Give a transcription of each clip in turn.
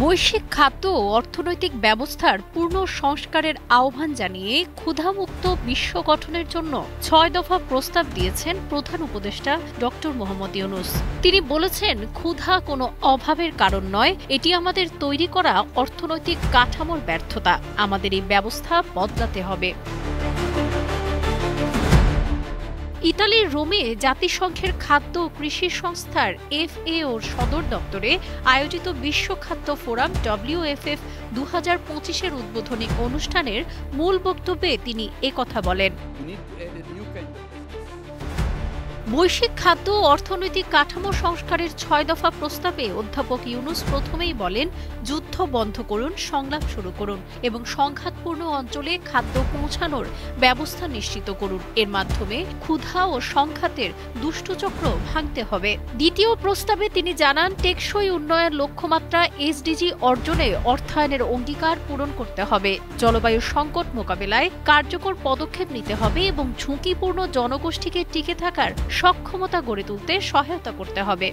বৈশ্বিক খাদ্য ও অর্থনৈতিক ব্যবস্থার পূর্ণ সংস্কারের আহ্বান জানিয়ে ক্ষুধামুক্ত বিশ্ব গঠনের জন্য ৬ দফা প্রস্তাব দিয়েছেন প্রধান উপদেষ্টা ডক্টর মোহাম্মদ ইউনূস। তিনি বলেছেন, ক্ষুধা কোনো অভাবের কারণ নয়, এটি আমাদের তৈরি করা অর্থনৈতিক কাঠামোর ব্যর্থতা। আমাদের এই ব্যবস্থা বদলাতে হবে। ইতালির রোমে জাতিসংঘের খাদ্য ও কৃষি সংস্থার FAOর সদর দপ্তরে আয়োজিত বিশ্ব খাদ্য ফোরাম WFF ২০২৫-এর উদ্বোধনী অনুষ্ঠানের মূল বক্তব্যে তিনি একথা বলেন। বৈশ্বিক খাদ্য ও অর্থনৈতিক কাঠামো সংস্কারের ৬ দফা প্রস্তাবে অধ্যাপক ইউনূস প্রথমেই বলেন, যুদ্ধ বন্ধ করুন, সংলাপ শুরু করুন এবং সংঘাতপূর্ণ অঞ্চলে খাদ্য পৌঁছানোর ব্যবস্থা নিশ্চিত করুন। এর মাধ্যমে ক্ষুধা ও সংঘাতের দুষ্টচক্র ভাঙতে হবে। দ্বিতীয় প্রস্তাবে তিনি জানান, টেকসই উন্নয়ন লক্ষ্যমাত্রা SDG অর্জনে অর্থায়নের অঙ্গীকার পূরণ করতে হবে। জলবায়ু সংকট মোকাবেলায় কার্যকর পদক্ষেপ নিতে হবে এবং ঝুঁকিপূর্ণ জনগোষ্ঠীকে টিকে থাকার সক্ষমতা গড়ে তুলতে সহায়তা করতে হবে।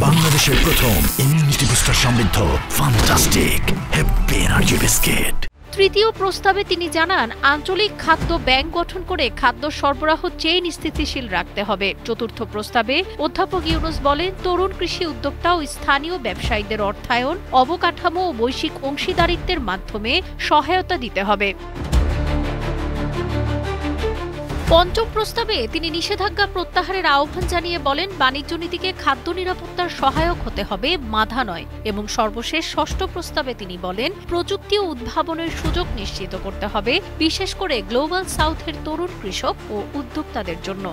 বাংলাদেশের প্রথম ইমিউনিটি বুস্টার সমৃদ্ধ ফ্যান্টাস্টিক হ্যাপি এনার্জি বিস্কিট। তৃতীয় প্রস্তাবে তিনি জানান, আঞ্চলিক খাদ্য ব্যাংক গঠন করে খাদ্য সরবরাহ চেইন স্থিতিশীল রাখতে হবে। চতুর্থ প্রস্তাবে অধ্যাপক ইউনূস বলেন, তরুণ কৃষি উদ্যোক্তা ও স্থানীয় ব্যবসায়ীদের অর্থায়ন, অবকাঠামো ও বৈশ্বিক অংশীদারিত্বের মাধ্যমে সহায়তা দিতে হবে। পঞ্চম প্রস্তাবে তিনি নিষেধাজ্ঞা প্রত্যাহারের আহ্বান জানিয়ে বলেন, বাণিজ্য নীতিকে খাদ্য নিরাপত্তার সহায়ক হতে হবে, বাধা নয়। এবং সর্বশেষ ষষ্ঠ প্রস্তাবে তিনি বলেন, প্রযুক্তি ও উদ্ভাবনের সুযোগ নিশ্চিত করতে হবে, বিশেষ করে গ্লোবাল সাউথের তরুণ কৃষক ও উদ্যোক্তাদের জন্য।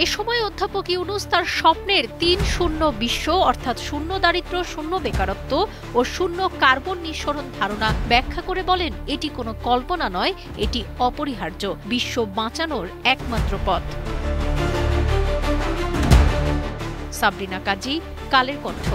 এ সময় অধ্যাপক ইউনূস তার স্বপ্নের ৩-০ বিশ্ব অর্থাৎ শূন্য দারিদ্র্য, শূন্য বেকারত্ব ও শূন্য কার্বন নিঃসরণ ধারণা ব্যাখ্যা করে বলেন, এটি কোনো কল্পনা নয়, এটি অপরিহার্য, বিশ্ব বাঁচানোর একমাত্র পথ। সাবরিনা কাজী, কালের কণ্ঠ।